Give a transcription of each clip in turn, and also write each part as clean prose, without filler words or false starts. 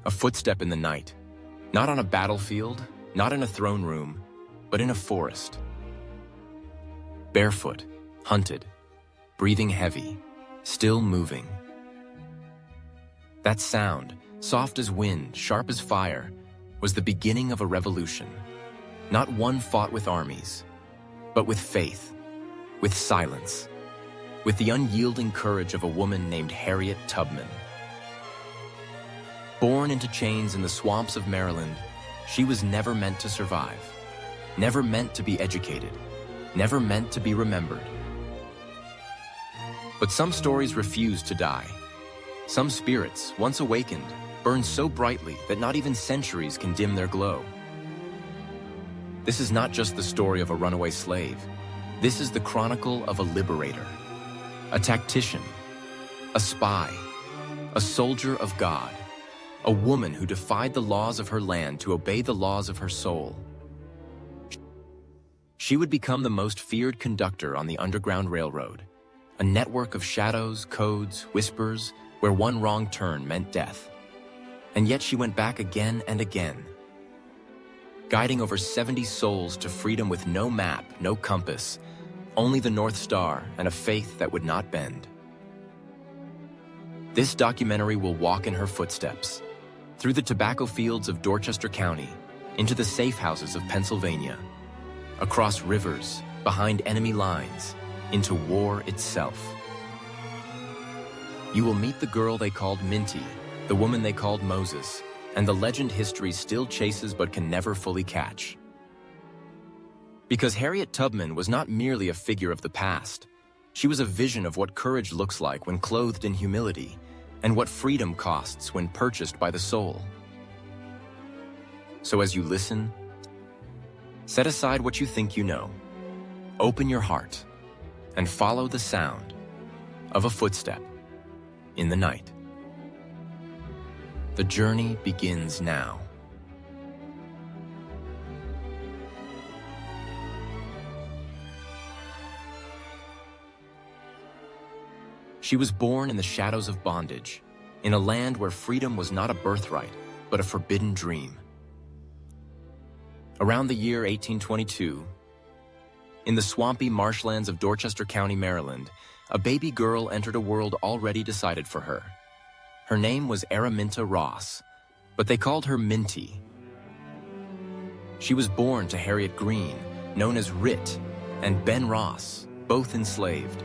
A footstep in the night. Not on a battlefield, not in a throne room, but in a forest. Barefoot, hunted, breathing heavy, still moving. That sound, soft as wind, sharp as fire, was the beginning of a revolution. Not one fought with armies, but with faith, with silence, with the unyielding courage of a woman named Harriet Tubman. Born into chains in the swamps of Maryland, she was never meant to survive, never meant to be educated, never meant to be remembered. But some stories refuse to die. Some spirits, once awakened, burn so brightly that not even centuries can dim their glow. This is not just the story of a runaway slave. This is the chronicle of a liberator, a tactician, a spy, a soldier of God, a woman who defied the laws of her land to obey the laws of her soul. She would become the most feared conductor on the Underground Railroad, a network of shadows, codes, whispers, where one wrong turn meant death. And yet she went back again and again, guiding over 70 souls to freedom with no map, no compass, only the North Star and a faith that would not bend. This documentary will walk in her footsteps, through the tobacco fields of Dorchester County, into the safe houses of Pennsylvania, across rivers, behind enemy lines, into war itself. You will meet the girl they called Minty, the woman they called Moses, and the legend history still chases but can never fully catch. Because Harriet Tubman was not merely a figure of the past. She was a vision of what courage looks like when clothed in humility, and what freedom costs when purchased by the soul. So as you listen, set aside what you think you know, open your heart, and follow the sound of a footstep in the night. The journey begins now. She was born in the shadows of bondage, in a land where freedom was not a birthright, but a forbidden dream. Around the year 1822, in the swampy marshlands of Dorchester County, Maryland, a baby girl entered a world already decided for her. Her name was Araminta Ross, but they called her Minty. She was born to Harriet Green, known as Rit, and Ben Ross, both enslaved.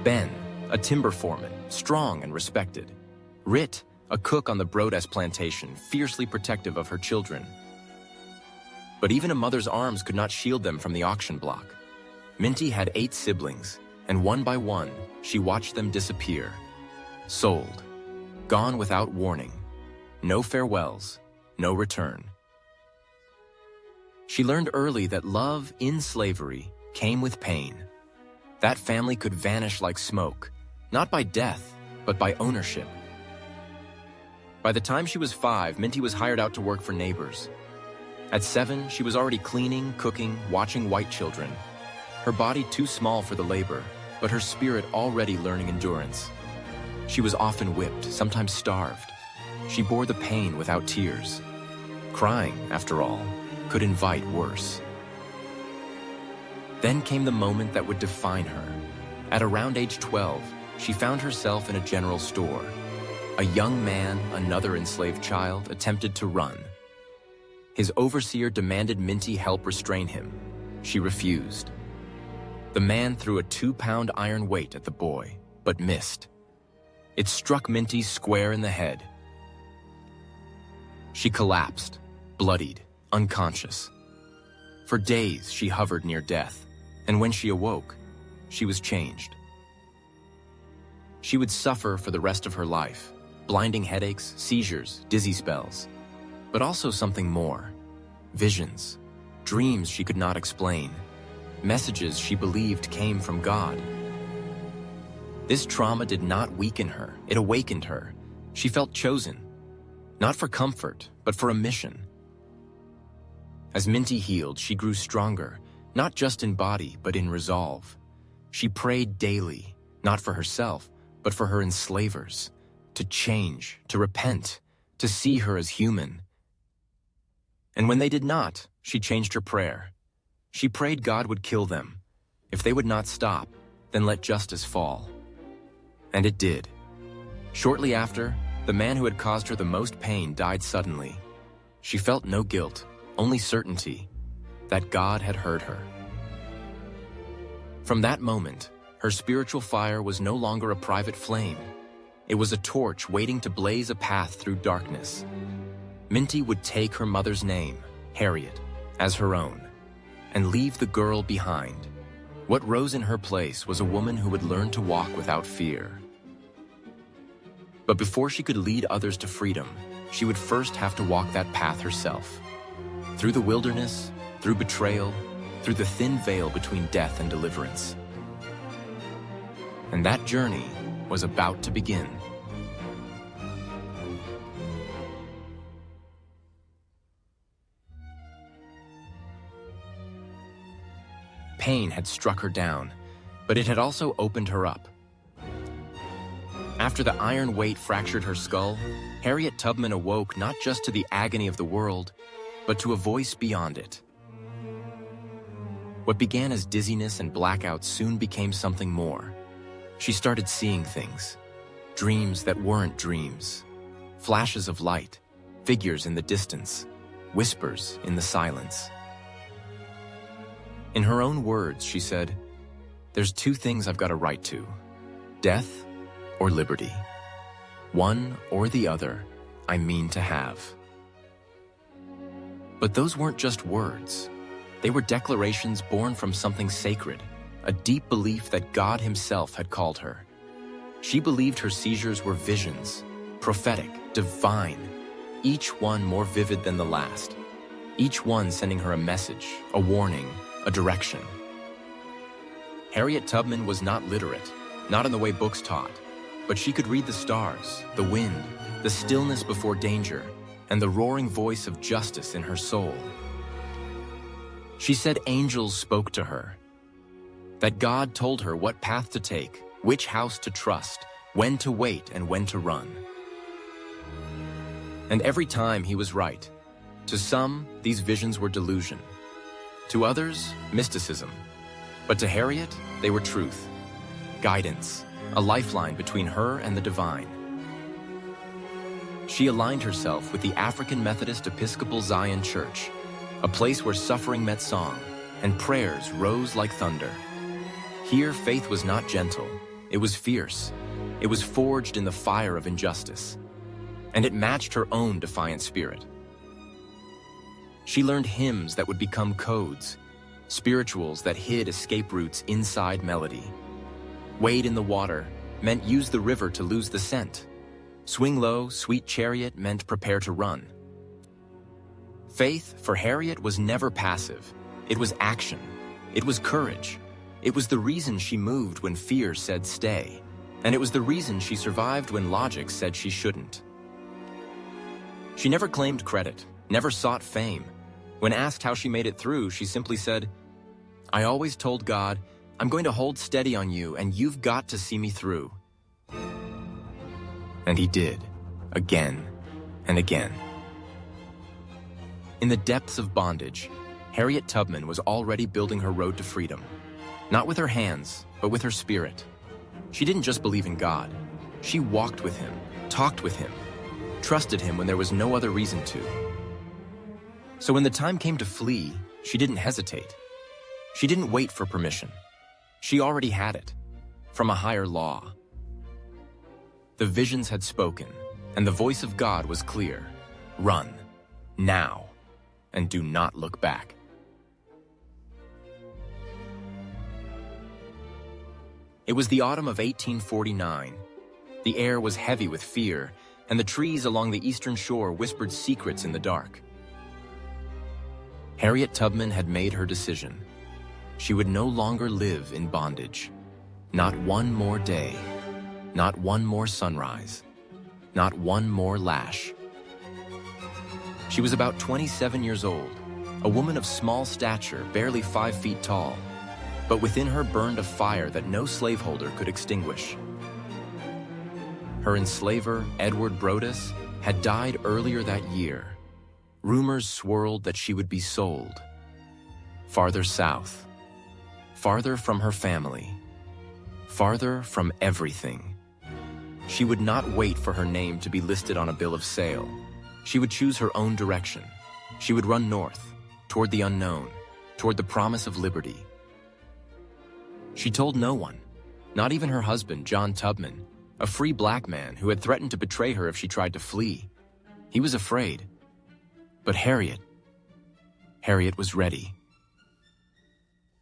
Ben, a timber foreman, strong and respected. Rit, a cook on the Brodess plantation, fiercely protective of her children. But even a mother's arms could not shield them from the auction block. Minty had 8 siblings, and one by one, she watched them disappear. Sold. Gone without warning. No farewells, no return. She learned early that love in slavery came with pain. That family could vanish like smoke, not by death, but by ownership. By the time she was 5, Minty was hired out to work for neighbors. At 7, she was already cleaning, cooking, watching white children. Her body too small for the labor, but her spirit already learning endurance. She was often whipped, sometimes starved. She bore the pain without tears. Crying, after all, could invite worse. Then came the moment that would define her. At around age 12, she found herself in a general store. A young man, another enslaved child, attempted to run. His overseer demanded Minty help restrain him. She refused. The man threw a 2-pound iron weight at the boy, but missed. It struck Minty square in the head. She collapsed, bloodied, unconscious. For days, she hovered near death, and when she awoke, she was changed. She would suffer for the rest of her life, blinding headaches, seizures, dizzy spells, but also something more. Visions, dreams she could not explain, messages she believed came from God. This trauma did not weaken her, it awakened her. She felt chosen, not for comfort, but for a mission. As Minty healed, she grew stronger, not just in body, but in resolve. She prayed daily, not for herself, but for her enslavers, to change, to repent, to see her as human. And when they did not, she changed her prayer. She prayed God would kill them. If they would not stop, then let justice fall. And it did. Shortly after, the man who had caused her the most pain died suddenly. She felt no guilt, only certainty that God had heard her. From that moment, her spiritual fire was no longer a private flame. It was a torch waiting to blaze a path through darkness. Minty would take her mother's name, Harriet, as her own, and leave the girl behind. What rose in her place was a woman who would learn to walk without fear. But before she could lead others to freedom, she would first have to walk that path herself. Through the wilderness, through betrayal, through the thin veil between death and deliverance. And that journey was about to begin. Pain had struck her down, but it had also opened her up. After the iron weight fractured her skull, Harriet Tubman awoke not just to the agony of the world, but to a voice beyond it. What began as dizziness and blackouts soon became something more. She started seeing things, dreams that weren't dreams, flashes of light, figures in the distance, whispers in the silence. In her own words, she said, "There's two things I've got a right to, death or liberty. One or the other I mean to have." But those weren't just words. They were declarations born from something sacred, a deep belief that God himself had called her. She believed her seizures were visions, prophetic, divine, each one more vivid than the last, each one sending her a message, a warning, a direction. Harriet Tubman was not literate, not in the way books taught, but she could read the stars, the wind, the stillness before danger, and the roaring voice of justice in her soul. She said angels spoke to her, that God told her what path to take, which house to trust, when to wait and when to run. And every time he was right. To some, these visions were delusion. To others, mysticism. But to Harriet, they were truth, guidance, a lifeline between her and the divine. She aligned herself with the African Methodist Episcopal Zion Church, a place where suffering met song and prayers rose like thunder. Here, faith was not gentle, it was fierce. It was forged in the fire of injustice, and it matched her own defiant spirit. She learned hymns that would become codes, spirituals that hid escape routes inside melody. Wade in the water meant use the river to lose the scent. Swing low, sweet chariot meant prepare to run. Faith, for Harriet, was never passive. It was action. It was courage. It was the reason she moved when fear said stay. And it was the reason she survived when logic said she shouldn't. She never claimed credit, never sought fame. When asked how she made it through, she simply said, "I always told God, I'm going to hold steady on you and you've got to see me through." And he did, again and again. In the depths of bondage, Harriet Tubman was already building her road to freedom. Not with her hands, but with her spirit. She didn't just believe in God. She walked with him, talked with him, trusted him when there was no other reason to. So when the time came to flee, she didn't hesitate. She didn't wait for permission. She already had it, from a higher law. The visions had spoken, and the voice of God was clear. Run, now, and do not look back. It was the autumn of 1849. The air was heavy with fear, and the trees along the eastern shore whispered secrets in the dark. Harriet Tubman had made her decision. She would no longer live in bondage. Not one more day. Not one more sunrise. Not one more lash. She was about 27 years old, a woman of small stature, barely 5 feet tall, but within her burned a fire that no slaveholder could extinguish. Her enslaver, Edward Brodess, had died earlier that year, rumors swirled that she would be sold. Farther south, farther from her family, farther from everything. She would not wait for her name to be listed on a bill of sale. She would choose her own direction. She would run north, toward the unknown, toward the promise of liberty. She told no one, not even her husband, John Tubman, a free black man who had threatened to betray her if she tried to flee. He was afraid. But Harriet was ready.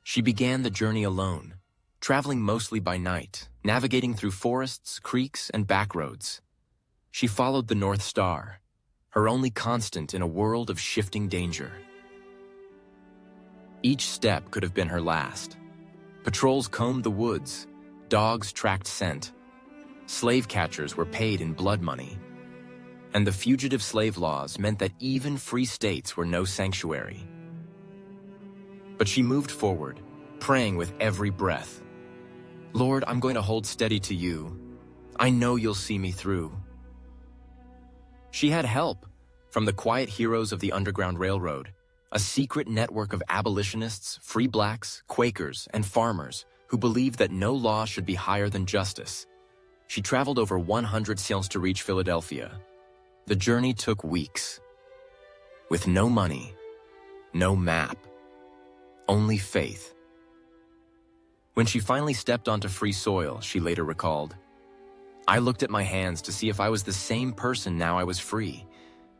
She began the journey alone, traveling mostly by night, navigating through forests, creeks, and back roads. She followed the North Star, her only constant in a world of shifting danger. Each step could have been her last. Patrols combed the woods, dogs tracked scent, slave catchers were paid in blood money, and the fugitive slave laws meant that even free states were no sanctuary. But she moved forward, praying with every breath. Lord, I'm going to hold steady to you. I know you'll see me through. She had help from the quiet heroes of the Underground Railroad, a secret network of abolitionists, free blacks, Quakers, and farmers who believed that no law should be higher than justice. She traveled over 100 miles to reach Philadelphia. The journey took weeks. With no money, no map, only faith. When she finally stepped onto free soil, she later recalled, I looked at my hands to see if I was the same person now I was free.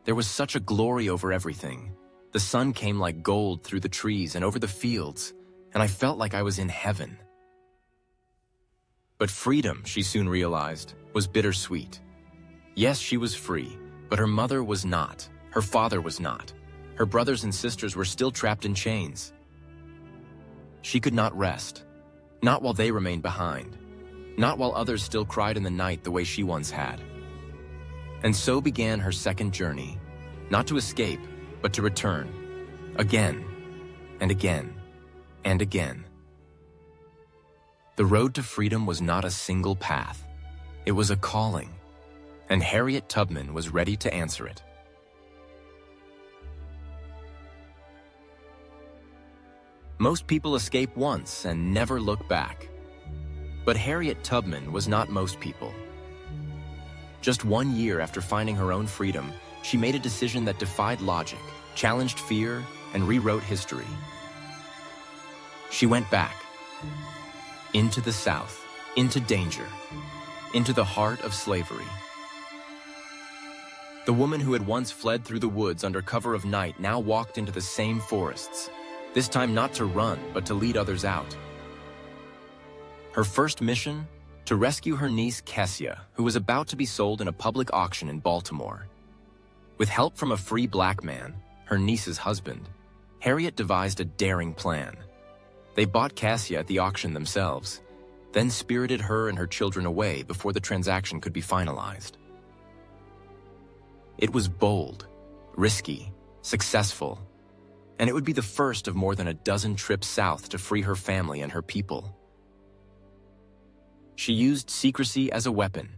There was such a glory over everything. The sun came like gold through the trees and over the fields, and I felt like I was in heaven. But freedom, she soon realized, was bittersweet. Yes, she was free, but her mother was not. Her father was not. Her brothers and sisters were still trapped in chains. She could not rest, not while they remained behind, not while others still cried in the night the way she once had. And so began her second journey, not to escape, but to return, again, and again, and again. The road to freedom was not a single path. It was a calling, and Harriet Tubman was ready to answer it. Most people escape once and never look back. But Harriet Tubman was not most people. Just 1 year after finding her own freedom, she made a decision that defied logic, challenged fear, and rewrote history. She went back, into the South, into danger, into the heart of slavery. The woman who had once fled through the woods under cover of night now walked into the same forests, this time not to run, but to lead others out. Her first mission? To rescue her niece Kessia, who was about to be sold in a public auction in Baltimore. With help from a free black man, her niece's husband, Harriet devised a daring plan. They bought Kessia at the auction themselves, then spirited her and her children away before the transaction could be finalized. It was bold, risky, successful, and it would be the first of more than a dozen trips south to free her family and her people. She used secrecy as a weapon.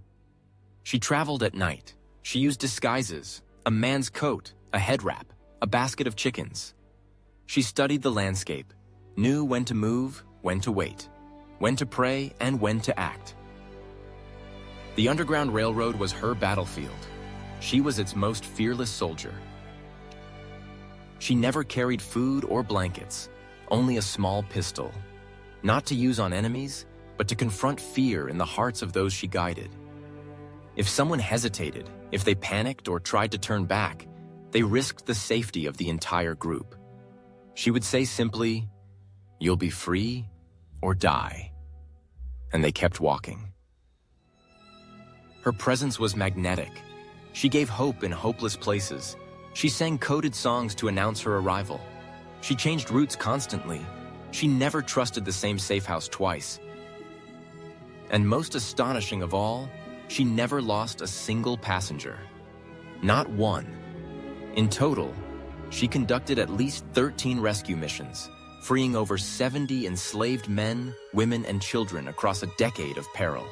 She traveled at night. She used disguises, a man's coat, a head wrap, a basket of chickens. She studied the landscape, knew when to move, when to wait, when to pray, and when to act. The Underground Railroad was her battlefield. She was its most fearless soldier. She never carried food or blankets, only a small pistol, not to use on enemies, but to confront fear in the hearts of those she guided. If someone hesitated, if they panicked or tried to turn back, they risked the safety of the entire group. She would say simply, "You'll be free or die." And they kept walking. Her presence was magnetic. She gave hope in hopeless places. She sang coded songs to announce her arrival. She changed routes constantly. She never trusted the same safe house twice. And most astonishing of all, she never lost a single passenger. Not one. In total, she conducted at least 13 rescue missions, freeing over 70 enslaved men, women, and children across a decade of peril.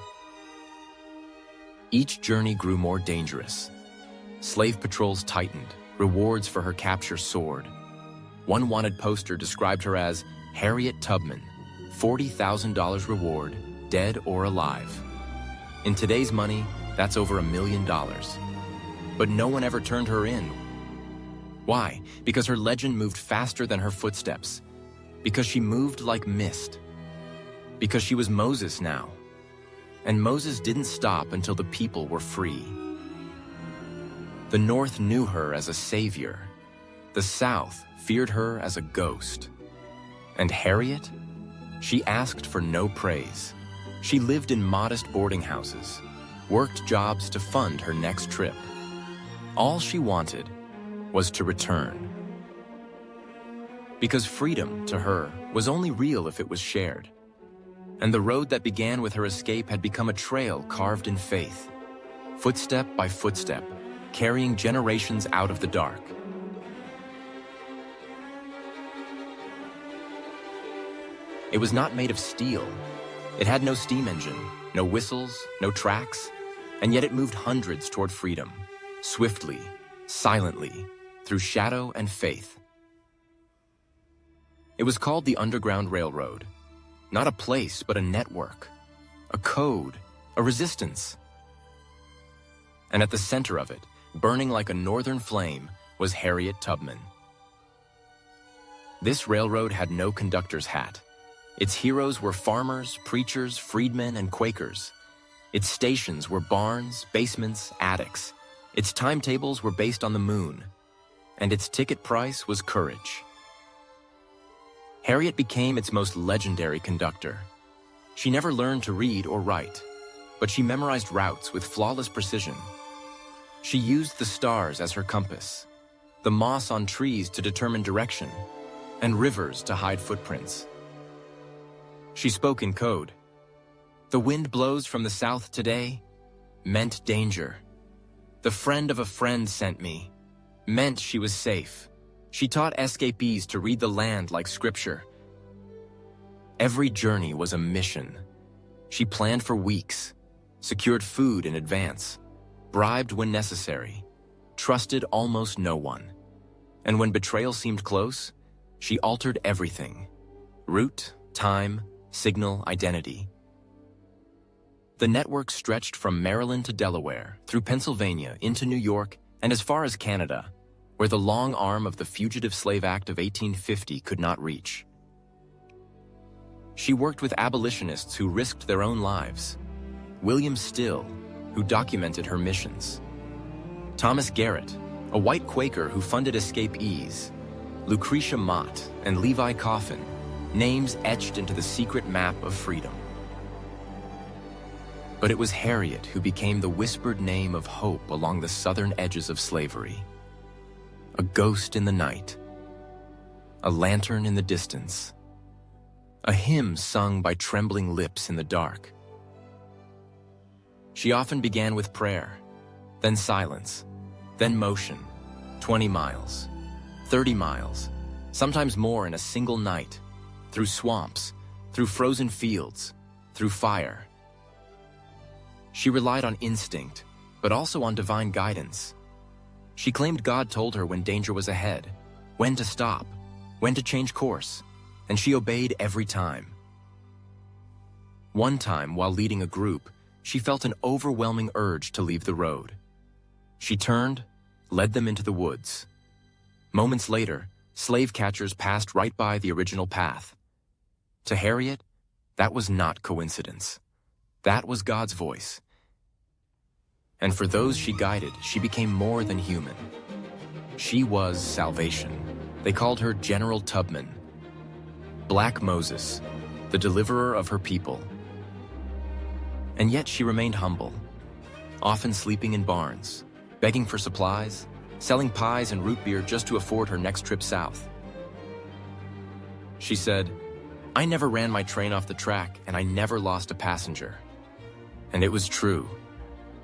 Each journey grew more dangerous. Slave patrols tightened, rewards for her capture soared. One wanted poster described her as Harriet Tubman, $40,000 reward, dead or alive. In today's money, that's over $1 million. But no one ever turned her in. Why? Because her legend moved faster than her footsteps. Because she moved like mist. Because she was Moses now. And Moses didn't stop until the people were free. The North knew her as a savior. The South feared her as a ghost. And Harriet? She asked for no praise. She lived in modest boarding houses, worked jobs to fund her next trip. All she wanted was to return. Because freedom, to her, was only real if it was shared. And the road that began with her escape had become a trail carved in faith, footstep by footstep, carrying generations out of the dark. It was not made of steel. It had no steam engine, no whistles, no tracks, and yet it moved hundreds toward freedom, swiftly, silently, through shadow and faith. It was called the Underground Railroad, not a place, but a network, a code, a resistance. And at the center of it, burning like a northern flame, was Harriet Tubman. This railroad had no conductor's hat. Its heroes were farmers, preachers, freedmen, and Quakers. Its stations were barns, basements, attics. Its timetables were based on the moon. And its ticket price was courage. Harriet became its most legendary conductor. She never learned to read or write, but she memorized routes with flawless precision. She used the stars as her compass, the moss on trees to determine direction, and rivers to hide footprints. She spoke in code. The wind blows from the south today meant danger. The friend of a friend sent me meant she was safe. She taught escapees to read the land like scripture. Every journey was a mission. She planned for weeks, secured food in advance, bribed when necessary, trusted almost no one. And when betrayal seemed close, she altered everything: route, time, signal, identity. The network stretched from Maryland to Delaware, through Pennsylvania, into New York, and as far as Canada, where the long arm of the Fugitive Slave Act of 1850 could not reach. She worked with abolitionists who risked their own lives. William Still, who documented her missions. Thomas Garrett, a white Quaker who funded escapees. Lucretia Mott and Levi Coffin, names etched into the secret map of freedom. But it was Harriet who became the whispered name of hope along the southern edges of slavery. A ghost in the night, a lantern in the distance, a hymn sung by trembling lips in the dark. She often began with prayer, then silence, then motion, 20 miles, 30 miles, sometimes more in a single night, through swamps, through frozen fields, through fire. She relied on instinct, but also on divine guidance. She claimed God told her when danger was ahead, when to stop, when to change course, and she obeyed every time. One time, while leading a group, she felt an overwhelming urge to leave the road. She turned, led them into the woods. Moments later, slave catchers passed right by the original path. To Harriet, that was not coincidence. That was God's voice. And for those she guided, she became more than human. She was salvation. They called her General Tubman, Black Moses, the deliverer of her people. And yet she remained humble, often sleeping in barns, begging for supplies, selling pies and root beer just to afford her next trip south. She said, "I never ran my train off the track, and I never lost a passenger." And it was true.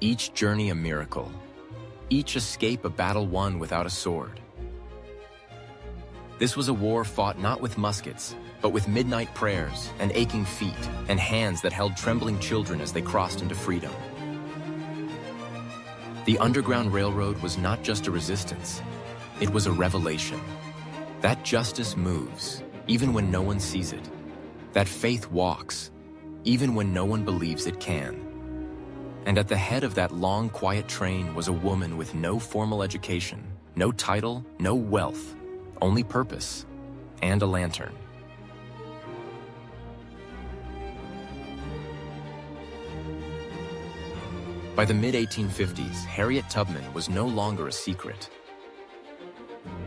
Each journey a miracle. Each escape a battle won without a sword. This was a war fought not with muskets, but with midnight prayers and aching feet and hands that held trembling children as they crossed into freedom. The Underground Railroad was not just a resistance, it was a revelation. That justice moves, even when no one sees it. That faith walks, even when no one believes it can. And at the head of that long, quiet train was a woman with no formal education, no title, no wealth, only purpose, and a lantern. By the mid-1850s, Harriet Tubman was no longer a secret.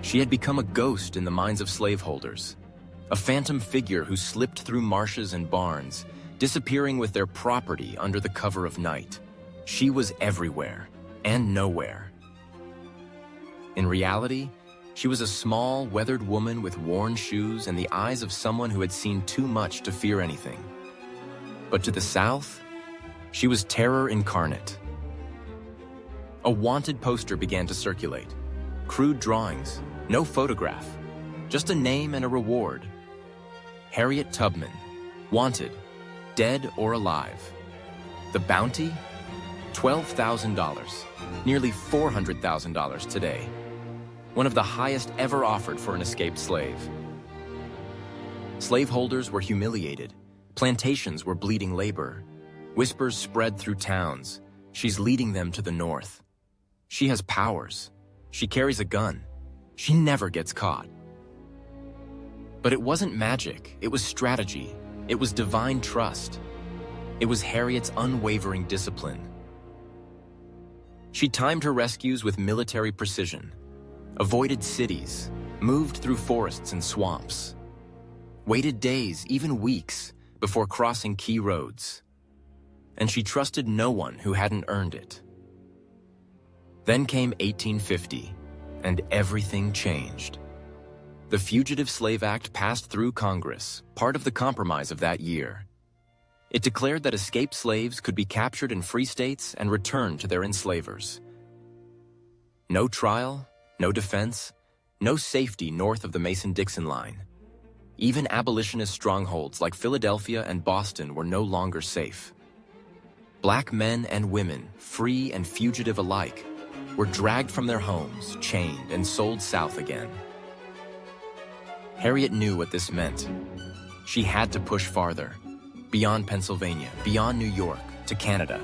She had become a ghost in the minds of slaveholders, a phantom figure who slipped through marshes and barns, disappearing with their property under the cover of night. She was everywhere and nowhere. In reality, she was a small, weathered woman with worn shoes and the eyes of someone who had seen too much to fear anything. But to the south, she was terror incarnate. A wanted poster began to circulate. Crude drawings, no photograph, just a name and a reward. Harriet Tubman, wanted, dead or alive. The bounty? $12,000, nearly $400,000 today. One of the highest ever offered for an escaped slave. Slaveholders were humiliated. Plantations were bleeding labor. Whispers spread through towns. She's leading them to the north. She has powers. She carries a gun. She never gets caught. But it wasn't magic. It was strategy. It was divine trust. It was Harriet's unwavering discipline. She timed her rescues with military precision, avoided cities, moved through forests and swamps, waited days, even weeks, before crossing key roads. And she trusted no one who hadn't earned it. Then came 1850, and everything changed. The Fugitive Slave Act passed through Congress, part of the compromise of that year. It declared that escaped slaves could be captured in free states and returned to their enslavers. No trial, no defense, no safety north of the Mason-Dixon line. Even abolitionist strongholds like Philadelphia and Boston were no longer safe. Black men and women, free and fugitive alike, were dragged from their homes, chained, and sold south again. Harriet knew what this meant. She had to push farther, beyond Pennsylvania, beyond New York, to Canada.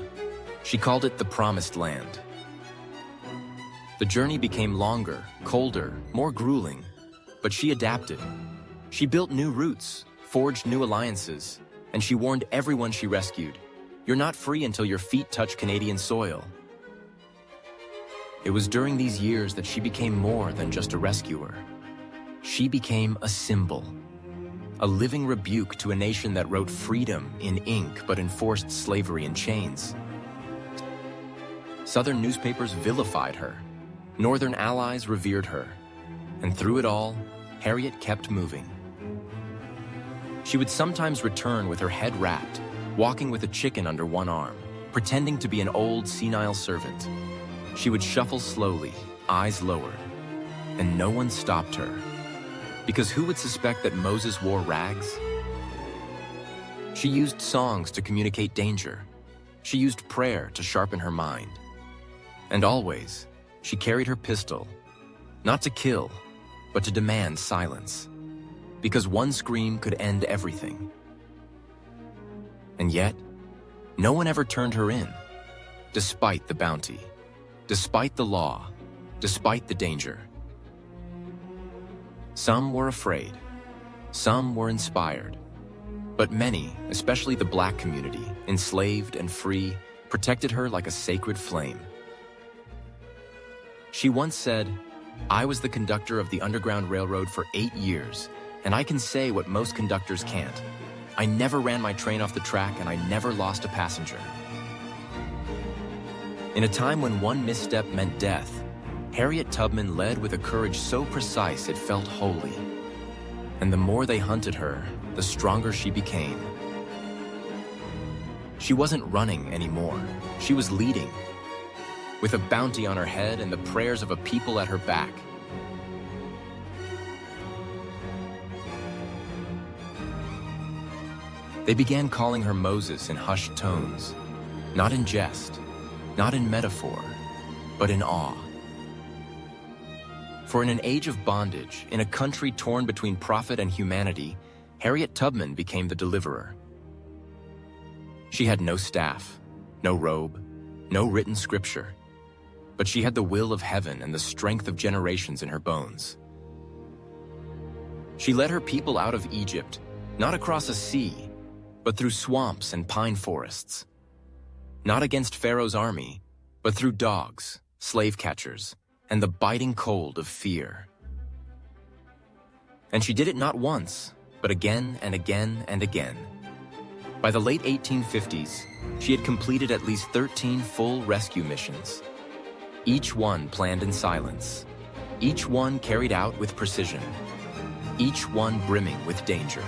She called it the Promised Land. The journey became longer, colder, more grueling, but she adapted. She built new routes, forged new alliances, and she warned everyone she rescued, "You're not free until your feet touch Canadian soil." It was during these years that she became more than just a rescuer. She became a symbol, a living rebuke to a nation that wrote freedom in ink but enforced slavery in chains. Southern newspapers vilified her. Northern allies revered her. And through it all, Harriet kept moving. She would sometimes return with her head wrapped, walking with a chicken under one arm, pretending to be an old, senile servant. She would shuffle slowly, eyes lowered, and no one stopped her. Because who would suspect that Moses wore rags? She used songs to communicate danger. She used prayer to sharpen her mind. And always, she carried her pistol, not to kill, but to demand silence. Because one scream could end everything. And yet, no one ever turned her in, despite the bounty, despite the law, despite the danger. Some were afraid, some were inspired, but many, especially the Black community, enslaved and free, protected her like a sacred flame. She once said, "I was the conductor of the Underground Railroad for 8 years, and I can say what most conductors can't. I never ran my train off the track and I never lost a passenger." In a time when one misstep meant death, Harriet Tubman led with a courage so precise it felt holy. And the more they hunted her, the stronger she became. She wasn't running anymore. She was leading, with a bounty on her head and the prayers of a people at her back. They began calling her Moses in hushed tones, not in jest, not in metaphor, but in awe. For in an age of bondage, in a country torn between profit and humanity, Harriet Tubman became the deliverer. She had no staff, no robe, no written scripture, but she had the will of heaven and the strength of generations in her bones. She led her people out of Egypt, not across a sea, but through swamps and pine forests. Not against Pharaoh's army, but through dogs, slave catchers, and the biting cold of fear. And she did it not once, but again and again and again. By the late 1850s, she had completed at least 13 full rescue missions. Each one planned in silence, each one carried out with precision, each one brimming with danger.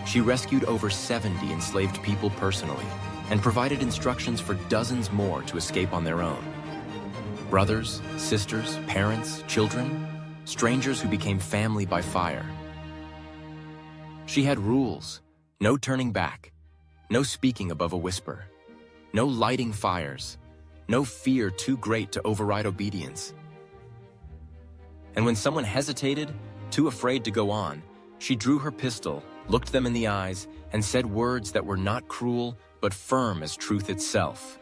She rescued over 70 enslaved people personally and provided instructions for dozens more to escape on their own. Brothers, sisters, parents, children, strangers who became family by fire. She had rules, no turning back, no speaking above a whisper, no lighting fires, no fear too great to override obedience. And when someone hesitated, too afraid to go on, she drew her pistol, looked them in the eyes, and said words that were not cruel, but firm as truth itself.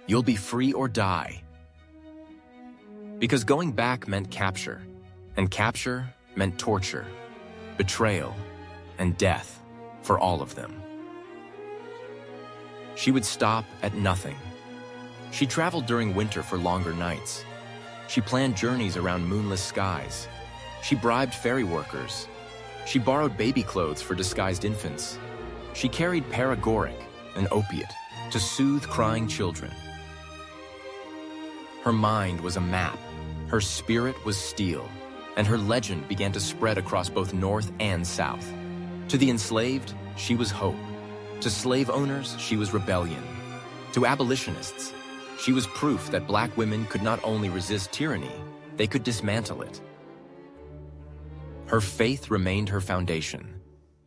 "You'll be free or die." Because going back meant capture, and capture meant torture, betrayal, and death for all of them. She would stop at nothing. She traveled during winter for longer nights. She planned journeys around moonless skies. She bribed ferry workers. She borrowed baby clothes for disguised infants. She carried paregoric, an opiate, to soothe crying children. Her mind was a map, her spirit was steel, and her legend began to spread across both North and South. To the enslaved, she was hope. To slave owners, she was rebellion. To abolitionists, she was proof that black women could not only resist tyranny, they could dismantle it. Her faith remained her foundation.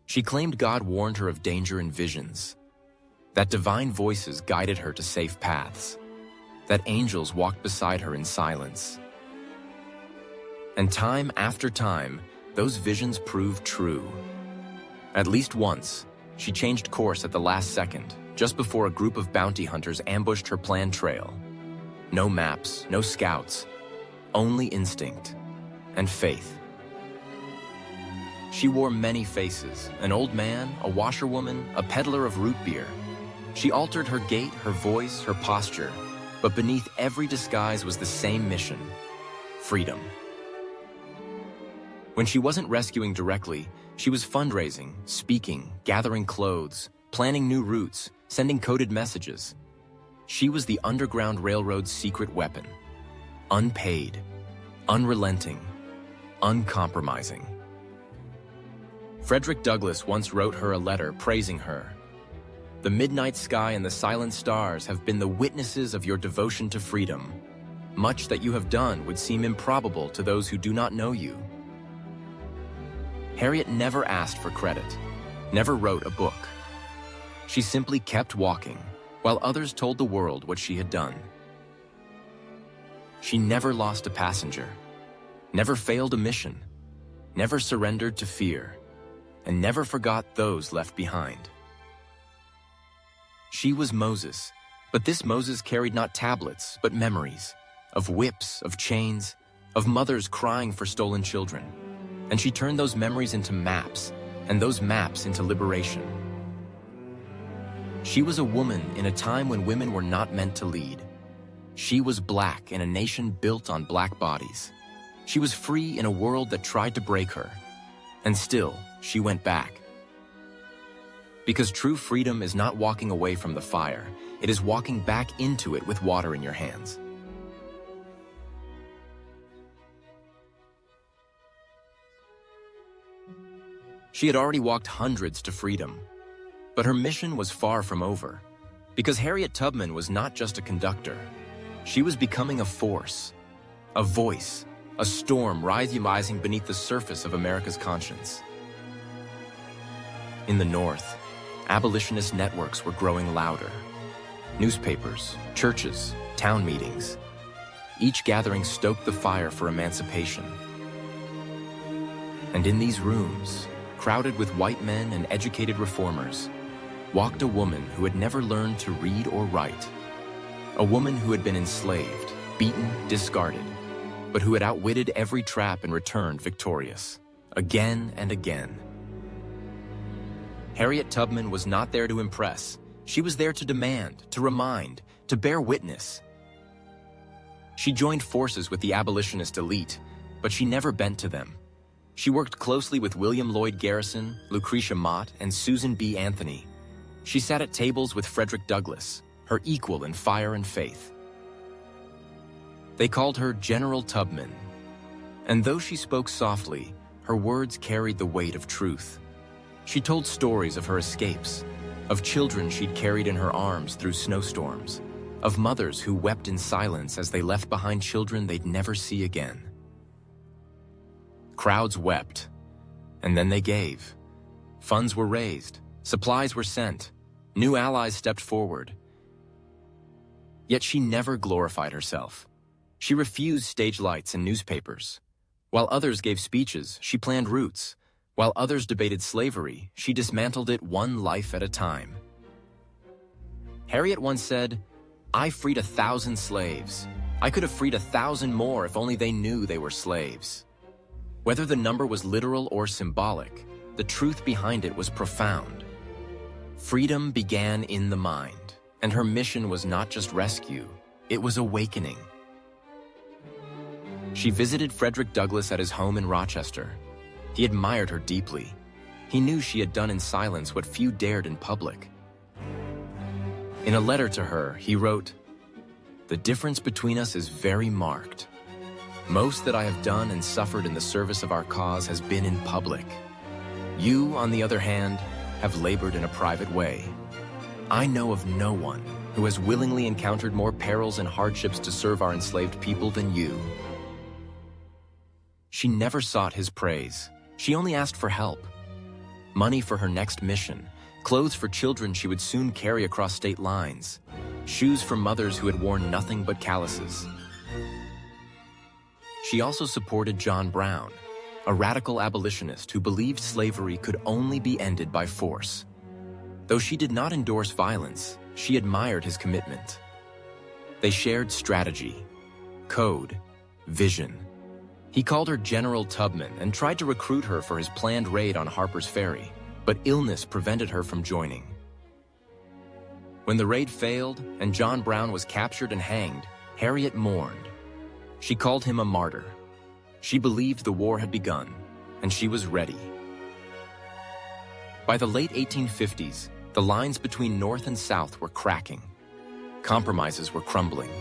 She claimed God warned her of danger in visions, that divine voices guided her to safe paths, that angels walked beside her in silence. And time after time, those visions proved true. At least once, she changed course at the last second, just before a group of bounty hunters ambushed her planned trail. No maps, no scouts, only instinct and faith. She wore many faces, an old man, a washerwoman, a peddler of root beer. She altered her gait, her voice, her posture, but beneath every disguise was the same mission: freedom. When she wasn't rescuing directly, she was fundraising, speaking, gathering clothes, planning new routes, sending coded messages. She was the Underground Railroad's secret weapon. Unpaid, unrelenting, uncompromising. Frederick Douglass once wrote her a letter praising her. "The midnight sky and the silent stars have been the witnesses of your devotion to freedom. Much that you have done would seem improbable to those who do not know you." Harriet never asked for credit, never wrote a book. She simply kept walking, while others told the world what she had done. She never lost a passenger, never failed a mission, never surrendered to fear, and never forgot those left behind. She was Moses, but this Moses carried not tablets, but memories, of whips, of chains, of mothers crying for stolen children. And she turned those memories into maps, and those maps into liberation. She was a woman in a time when women were not meant to lead. She was black in a nation built on black bodies. She was free in a world that tried to break her. And still, she went back. Because true freedom is not walking away from the fire, it is walking back into it with water in your hands. She had already walked hundreds to freedom, but her mission was far from over, because Harriet Tubman was not just a conductor. She was becoming a force, a voice, a storm rising beneath the surface of America's conscience. In the North, abolitionist networks were growing louder. Newspapers, churches, town meetings. Each gathering stoked the fire for emancipation. And in these rooms, crowded with white men and educated reformers, walked a woman who had never learned to read or write. A woman who had been enslaved, beaten, discarded, but who had outwitted every trap and returned victorious, again and again. Harriet Tubman was not there to impress. She was there to demand, to remind, to bear witness. She joined forces with the abolitionist elite, but she never bent to them. She worked closely with William Lloyd Garrison, Lucretia Mott, and Susan B. Anthony. She sat at tables with Frederick Douglass, her equal in fire and faith. They called her General Tubman, and though she spoke softly, her words carried the weight of truth. She told stories of her escapes, of children she'd carried in her arms through snowstorms, of mothers who wept in silence as they left behind children they'd never see again. Crowds wept, and then they gave. Funds were raised, supplies were sent, new allies stepped forward. Yet she never glorified herself. She refused stage lights and newspapers. While others gave speeches, she planned routes. While others debated slavery, she dismantled it one life at a time. Harriet once said, "I freed 1,000 slaves. I could have freed 1,000 more if only they knew they were slaves." Whether the number was literal or symbolic, the truth behind it was profound. Freedom began in the mind, and her mission was not just rescue, it was awakening. She visited Frederick Douglass at his home in Rochester. He admired her deeply. He knew she had done in silence what few dared in public. In a letter to her, he wrote, "The difference between us is very marked. Most that I have done and suffered in the service of our cause has been in public. You, on the other hand, have labored in a private way. I know of no one who has willingly encountered more perils and hardships to serve our enslaved people than you." She never sought his praise. She only asked for help. Money for her next mission, clothes for children she would soon carry across state lines, shoes for mothers who had worn nothing but calluses. She also supported John Brown, a radical abolitionist who believed slavery could only be ended by force. Though she did not endorse violence, she admired his commitment. They shared strategy, code, vision. He called her General Tubman and tried to recruit her for his planned raid on Harper's Ferry, but illness prevented her from joining. When the raid failed and John Brown was captured and hanged, Harriet mourned. She called him a martyr. She believed the war had begun, and she was ready. By the late 1850s, the lines between North and South were cracking. Compromises were crumbling,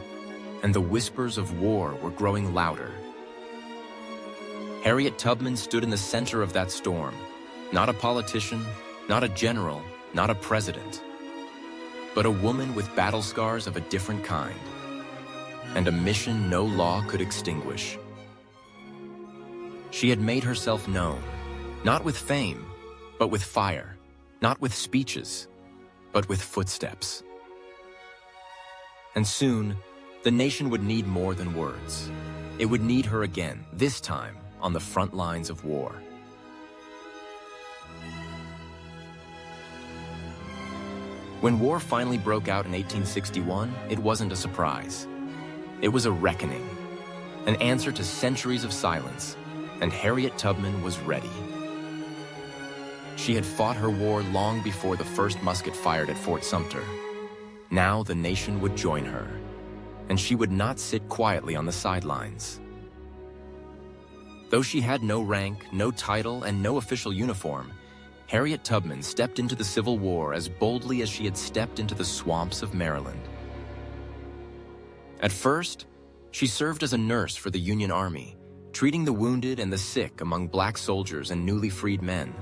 and the whispers of war were growing louder. Harriet Tubman stood in the center of that storm, not a politician, not a general, not a president, but a woman with battle scars of a different kind, and a mission no law could extinguish. She had made herself known, not with fame, but with fire, not with speeches, but with footsteps. And soon, the nation would need more than words. It would need her again, this time on the front lines of war. When war finally broke out in 1861, it wasn't a surprise. It was a reckoning, an answer to centuries of silence, and Harriet Tubman was ready. She had fought her war long before the first musket fired at Fort Sumter. Now the nation would join her, and she would not sit quietly on the sidelines. Though she had no rank, no title, and no official uniform, Harriet Tubman stepped into the Civil War as boldly as she had stepped into the swamps of Maryland. At first, she served as a nurse for the Union Army, treating the wounded and the sick among black soldiers and newly freed men.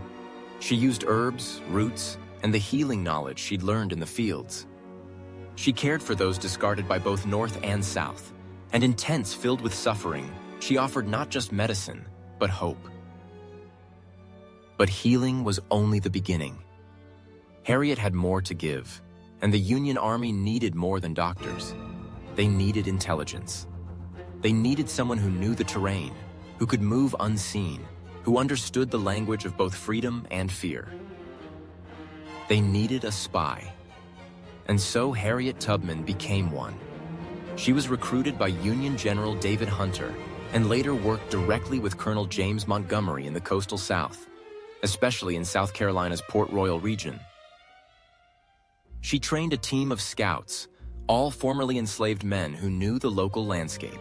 She used herbs, roots, and the healing knowledge she'd learned in the fields. She cared for those discarded by both North and South, and in tents filled with suffering, she offered not just medicine, but hope. But healing was only the beginning. Harriet had more to give, and the Union Army needed more than doctors. They needed intelligence. They needed someone who knew the terrain, who could move unseen, who understood the language of both freedom and fear. They needed a spy. And so Harriet Tubman became one. She was recruited by Union General David Hunter and later worked directly with Colonel James Montgomery in the coastal South, especially in South Carolina's Port Royal region. She trained a team of scouts, all formerly enslaved men who knew the local landscape.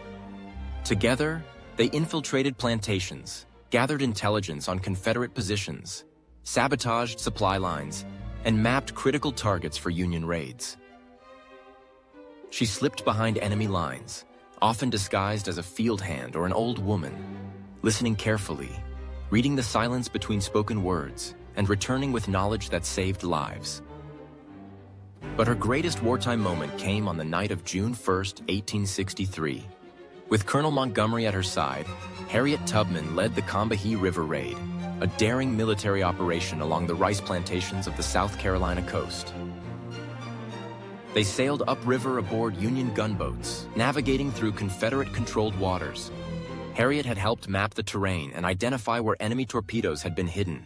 Together, they infiltrated plantations, gathered intelligence on Confederate positions, sabotaged supply lines, and mapped critical targets for Union raids. She slipped behind enemy lines, often disguised as a field hand or an old woman, listening carefully, reading the silence between spoken words, and returning with knowledge that saved lives. But her greatest wartime moment came on the night of June 1st, 1863. With Colonel Montgomery at her side, Harriet Tubman led the Combahee River Raid, a daring military operation along the rice plantations of the South Carolina coast. They sailed upriver aboard Union gunboats, navigating through Confederate-controlled waters. Harriet had helped map the terrain and identify where enemy torpedoes had been hidden.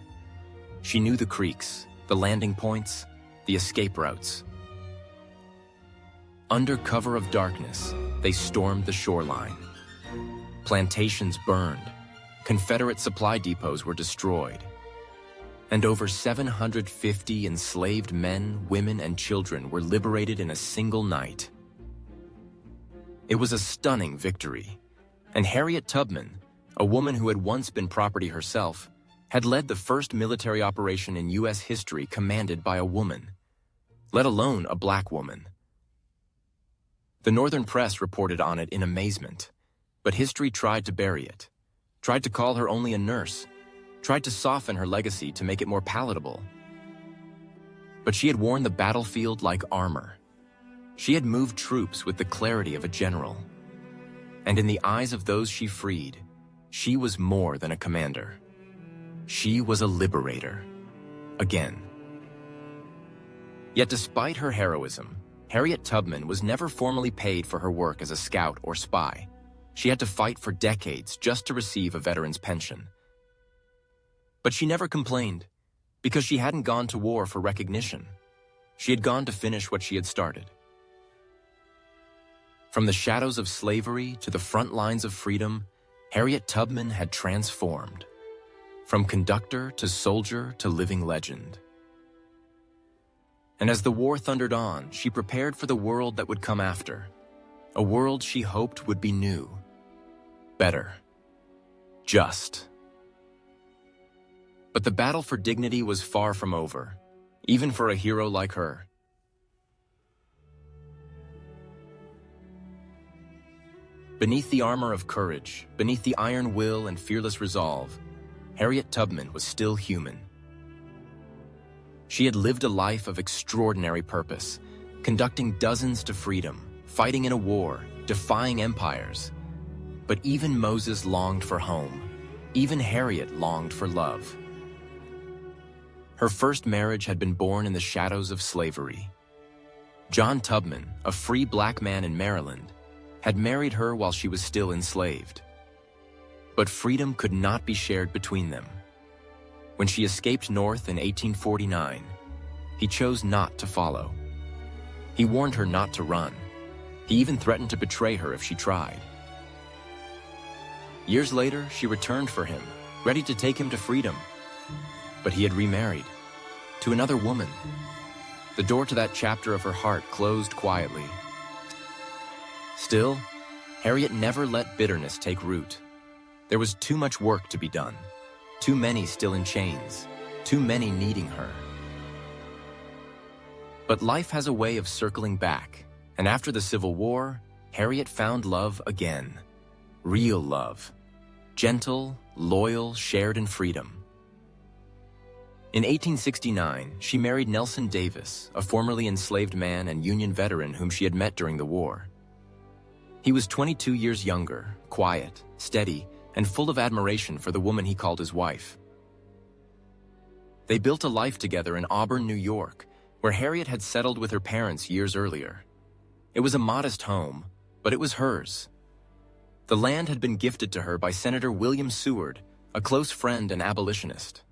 She knew the creeks, the landing points, the escape routes. Under cover of darkness, they stormed the shoreline. Plantations burned, Confederate supply depots were destroyed, and over 750 enslaved men, women, and children were liberated in a single night. It was a stunning victory, and Harriet Tubman, a woman who had once been property herself, had led the first military operation in U.S. history commanded by a woman, let alone a black woman. The Northern press reported on it in amazement, but history tried to bury it, tried to call her only a nurse, tried to soften her legacy to make it more palatable. But she had worn the battlefield like armor. She had moved troops with the clarity of a general. And in the eyes of those she freed, she was more than a commander. She was a liberator. Again. Yet despite her heroism, Harriet Tubman was never formally paid for her work as a scout or spy. She had to fight for decades just to receive a veteran's pension. But she never complained, because she hadn't gone to war for recognition. She had gone to finish what she had started. From the shadows of slavery to the front lines of freedom, Harriet Tubman had transformed. From conductor to soldier to living legend. And as the war thundered on, she prepared for the world that would come after. A world she hoped would be new, better, just. But the battle for dignity was far from over, even for a hero like her. Beneath the armor of courage, beneath the iron will and fearless resolve, Harriet Tubman was still human. She had lived a life of extraordinary purpose, conducting dozens to freedom, fighting in a war, defying empires. But even Moses longed for home. Even Harriet longed for love. Her first marriage had been born in the shadows of slavery. John Tubman, a free black man in Maryland, had married her while she was still enslaved. But freedom could not be shared between them. When she escaped north in 1849, he chose not to follow. He warned her not to run. He even threatened to betray her if she tried. Years later, she returned for him, ready to take him to freedom. But he had remarried, to another woman. The door to that chapter of her heart closed quietly. Still, Harriet never let bitterness take root. There was too much work to be done, too many still in chains, too many needing her. But life has a way of circling back, and after the Civil War, Harriet found love again. Real love. Gentle, loyal, shared in freedom. In 1869, she married Nelson Davis, a formerly enslaved man and Union veteran whom she had met during the war. He was 22 years younger, quiet, steady, and full of admiration for the woman he called his wife. They built a life together in Auburn, New York, where Harriet had settled with her parents years earlier. It was a modest home, but it was hers. The land had been gifted to her by Senator William Seward, a close friend and abolitionist.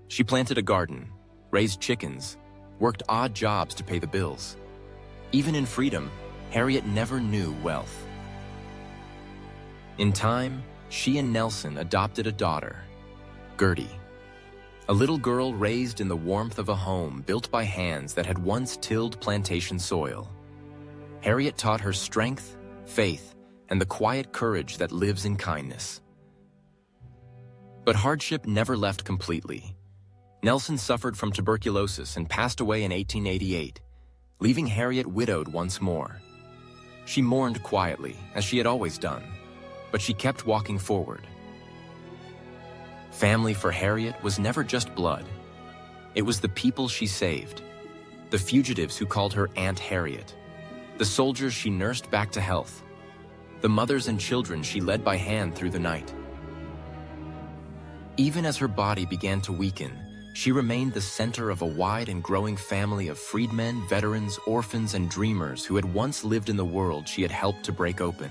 She planted a garden, raised chickens, worked odd jobs to pay the bills. Even in freedom, Harriet never knew wealth. In time, she and Nelson adopted a daughter, Gertie, a little girl raised in the warmth of a home built by hands that had once tilled plantation soil. Harriet taught her strength, faith, and the quiet courage that lives in kindness. But hardship never left completely. Nelson suffered from tuberculosis and passed away in 1888, leaving Harriet widowed once more. She mourned quietly, as she had always done, but she kept walking forward. Family for Harriet was never just blood. It was the people she saved, the fugitives who called her Aunt Harriet, the soldiers she nursed back to health, the mothers and children she led by hand through the night. Even as her body began to weaken, she remained the center of a wide and growing family of freedmen, veterans, orphans, and dreamers who had once lived in the world she had helped to break open.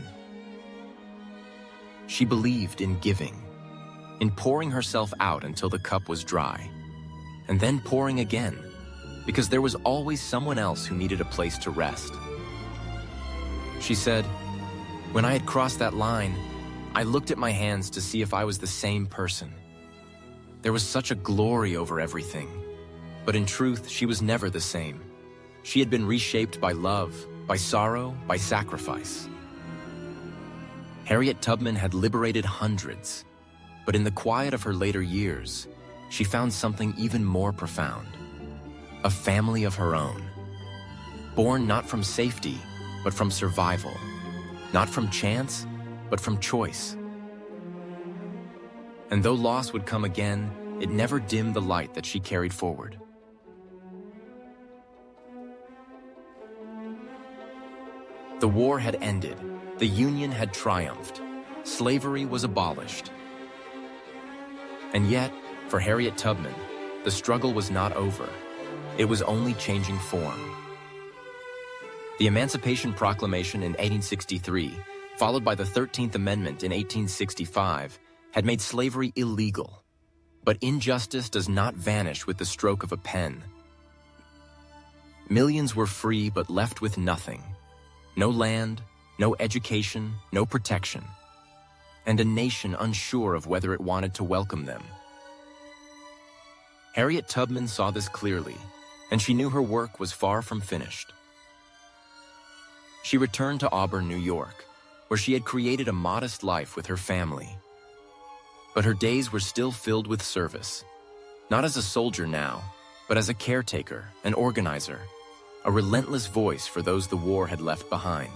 She believed in giving, in pouring herself out until the cup was dry, and then pouring again, because there was always someone else who needed a place to rest. She said, "When I had crossed that line, I looked at my hands to see if I was the same person. There was such a glory over everything, but in truth, she was never the same. She had been reshaped by love, by sorrow, by sacrifice." Harriet Tubman had liberated hundreds, but in the quiet of her later years, she found something even more profound: a family of her own. Born not from safety, but from survival. Not from chance, but from choice. And though loss would come again, it never dimmed the light that she carried forward. The war had ended. The Union had triumphed. Slavery was abolished. And yet, for Harriet Tubman, the struggle was not over. It was only changing form. The Emancipation Proclamation in 1863, followed by the 13th Amendment in 1865, had made slavery illegal. But injustice does not vanish with the stroke of a pen. Millions were free but left with nothing. No land, no education, no protection, and a nation unsure of whether it wanted to welcome them. Harriet Tubman saw this clearly, and she knew her work was far from finished. She returned to Auburn, New York, where she had created a modest life with her family. But her days were still filled with service, not as a soldier now, but as a caretaker, an organizer, a relentless voice for those the war had left behind.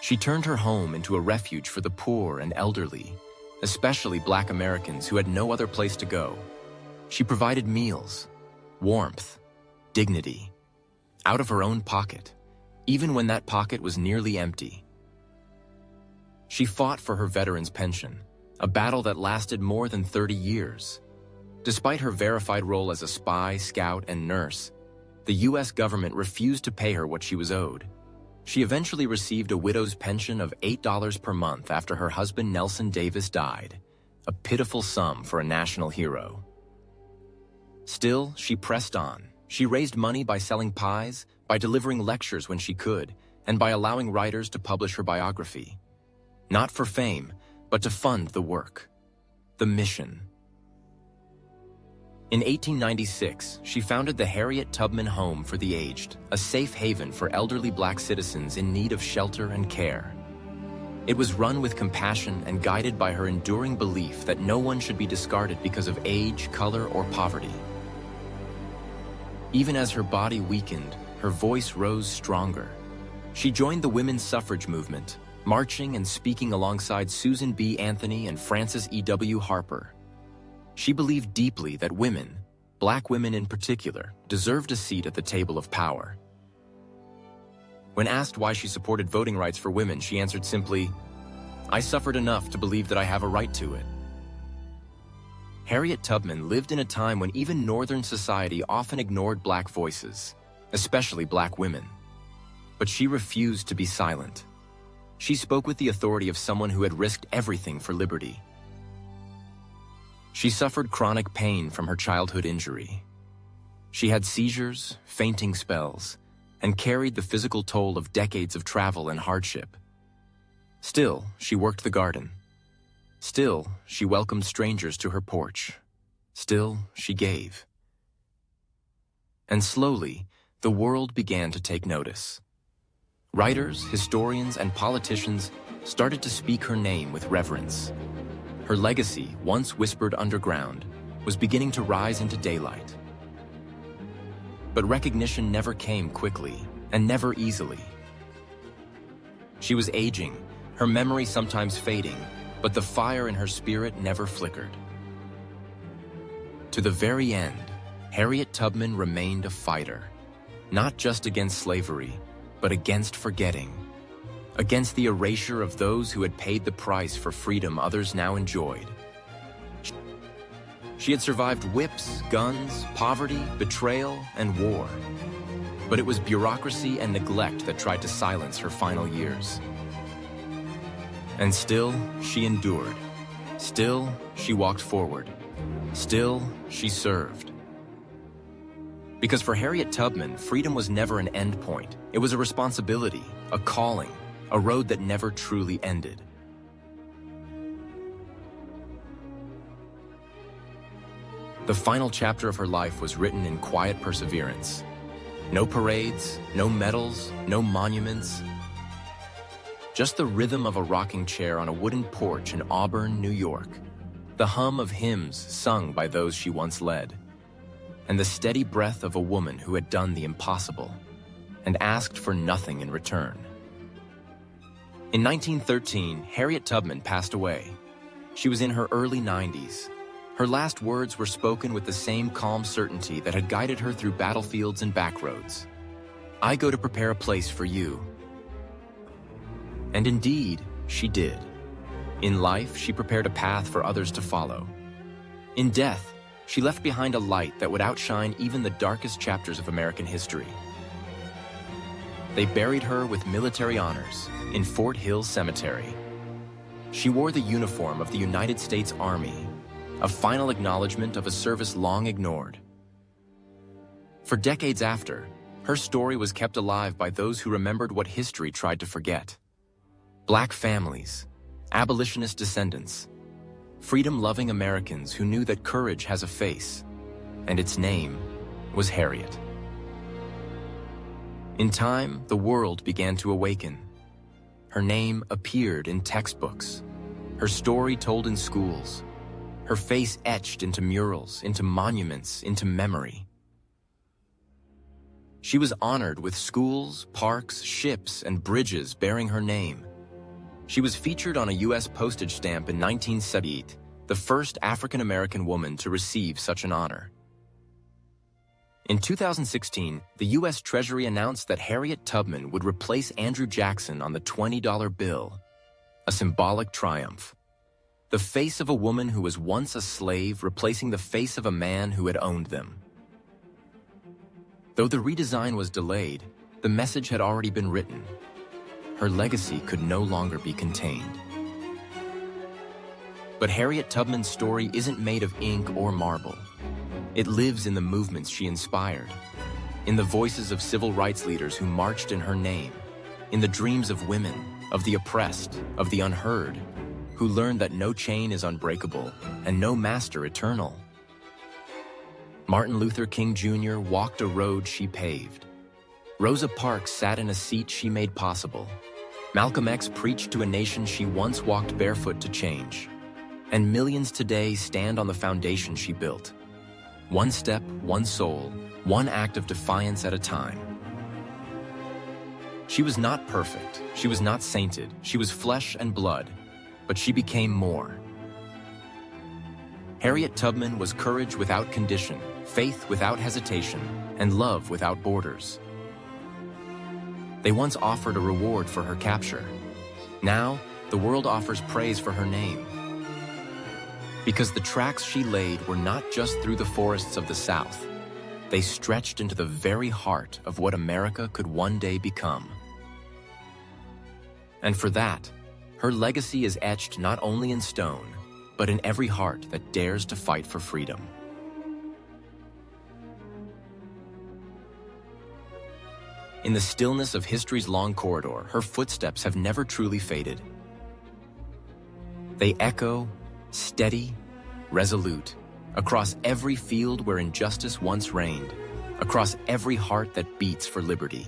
She turned her home into a refuge for the poor and elderly, especially Black Americans who had no other place to go. She provided meals, warmth, dignity, out of her own pocket, even when that pocket was nearly empty. She fought for her veterans' pension, a battle that lasted more than 30 years. Despite her verified role as a spy, scout, and nurse, the U.S. government refused to pay her what she was owed. She eventually received a widow's pension of $8 per month after her husband Nelson Davis died, a pitiful sum for a national hero. Still, she pressed on. She raised money by selling pies, by delivering lectures when she could, and by allowing writers to publish her biography. Not for fame, but to fund the work, the mission. In 1896, she founded the Harriet Tubman Home for the Aged, a safe haven for elderly Black citizens in need of shelter and care. It was run with compassion and guided by her enduring belief that no one should be discarded because of age, color, or poverty. Even as her body weakened, her voice rose stronger. She joined the women's suffrage movement, marching and speaking alongside Susan B. Anthony and Frances E.W. Harper. She believed deeply that women, Black women in particular, deserved a seat at the table of power. When asked why she supported voting rights for women, she answered simply, "I suffered enough to believe that I have a right to it." Harriet Tubman lived in a time when even Northern society often ignored Black voices, especially Black women. But she refused to be silent. She spoke with the authority of someone who had risked everything for liberty. She suffered chronic pain from her childhood injury. She had seizures, fainting spells, and carried the physical toll of decades of travel and hardship. Still, she worked the garden. Still, she welcomed strangers to her porch. Still, she gave. And slowly, the world began to take notice. Writers, historians, and politicians started to speak her name with reverence. Her legacy, once whispered underground, was beginning to rise into daylight. But recognition never came quickly, and never easily. She was aging, her memory sometimes fading, but the fire in her spirit never flickered. To the very end, Harriet Tubman remained a fighter, not just against slavery, but against forgetting, against the erasure of those who had paid the price for freedom others now enjoyed. She had survived whips, guns, poverty, betrayal, and war. But it was bureaucracy and neglect that tried to silence her final years. And still, she endured. Still, she walked forward. Still, she served. Because for Harriet Tubman, freedom was never an end point. It was a responsibility, a calling, a road that never truly ended. The final chapter of her life was written in quiet perseverance. No parades, no medals, no monuments. Just the rhythm of a rocking chair on a wooden porch in Auburn, New York. The hum of hymns sung by those she once led. And the steady breath of a woman who had done the impossible and asked for nothing in return. In 1913, Harriet Tubman passed away. She was in her early 90s. Her last words were spoken with the same calm certainty that had guided her through battlefields and backroads. "I go to prepare a place for you." And indeed, she did. In life, she prepared a path for others to follow. In death, she left behind a light that would outshine even the darkest chapters of American history. They buried her with military honors in Fort Hill Cemetery. She wore the uniform of the United States Army, a final acknowledgement of a service long ignored. For decades after, her story was kept alive by those who remembered what history tried to forget. Black families, abolitionist descendants, freedom-loving Americans who knew that courage has a face, and its name was Harriet. In time, the world began to awaken. Her name appeared in textbooks, her story told in schools, her face etched into murals, into monuments, into memory. She was honored with schools, parks, ships, and bridges bearing her name. She was featured on a U.S. postage stamp in 1978, the first African-American woman to receive such an honor. In 2016, the U.S. Treasury announced that Harriet Tubman would replace Andrew Jackson on the $20 bill, a symbolic triumph. The face of a woman who was once a slave replacing the face of a man who had owned them. Though the redesign was delayed, the message had already been written. Her legacy could no longer be contained. But Harriet Tubman's story isn't made of ink or marble. It lives in the movements she inspired, in the voices of civil rights leaders who marched in her name, in the dreams of women, of the oppressed, of the unheard, who learned that no chain is unbreakable and no master eternal. Martin Luther King Jr. walked a road she paved. Rosa Parks sat in a seat she made possible. Malcolm X preached to a nation she once walked barefoot to change. And millions today stand on the foundation she built. One step, one soul, one act of defiance at a time. She was not perfect, she was not sainted, she was flesh and blood, but she became more. Harriet Tubman was courage without condition, faith without hesitation, and love without borders. They once offered a reward for her capture. Now, the world offers praise for her name. Because the tracks she laid were not just through the forests of the South. They stretched into the very heart of what America could one day become. And for that, her legacy is etched not only in stone, but in every heart that dares to fight for freedom. In the stillness of history's long corridor, her footsteps have never truly faded. They echo, steady, resolute, across every field where injustice once reigned, across every heart that beats for liberty.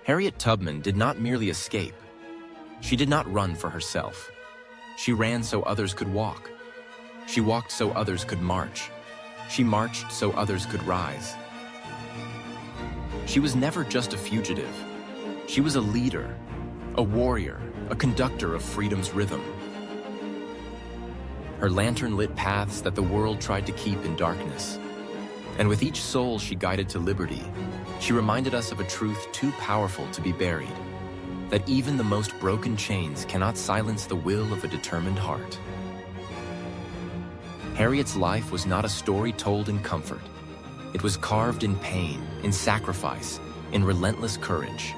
Harriet Tubman did not merely escape. She did not run for herself. She ran so others could walk. She walked so others could march. She marched so others could rise. She was never just a fugitive. She was a leader, a warrior, a conductor of freedom's rhythm. Her lantern lit paths that the world tried to keep in darkness. And with each soul she guided to liberty, she reminded us of a truth too powerful to be buried, that even the most broken chains cannot silence the will of a determined heart. Harriet's life was not a story told in comfort. It was carved in pain, in sacrifice, in relentless courage.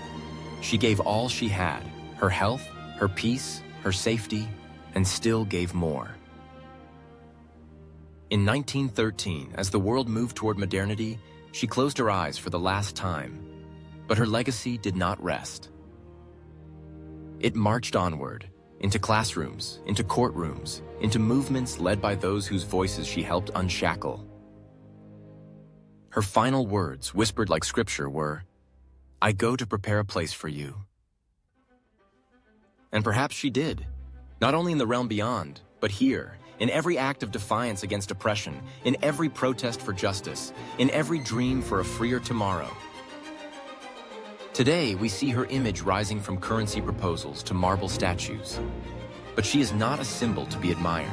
She gave all she had, her health, her peace, her safety, and still gave more. In 1913, as the world moved toward modernity, she closed her eyes for the last time, but her legacy did not rest. It marched onward, into classrooms, into courtrooms, into movements led by those whose voices she helped unshackle. Her final words, whispered like scripture, were, "I go to prepare a place for you." And perhaps she did, not only in the realm beyond, but here, in every act of defiance against oppression, in every protest for justice, in every dream for a freer tomorrow. Today, we see her image rising from currency proposals to marble statues. But she is not a symbol to be admired.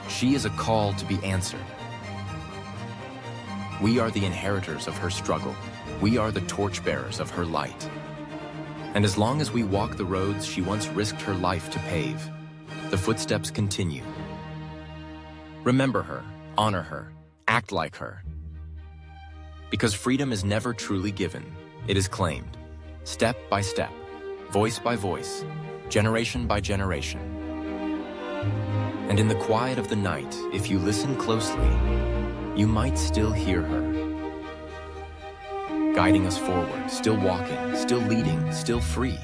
She is a call to be answered. We are the inheritors of her struggle. We are the torchbearers of her light. And as long as we walk the roads she once risked her life to pave, the footsteps continue. Remember her, honor her, act like her. Because freedom is never truly given, it is claimed, step by step, voice by voice, generation by generation. And in the quiet of the night, if you listen closely, you might still hear her, guiding us forward, still walking, still leading, still free.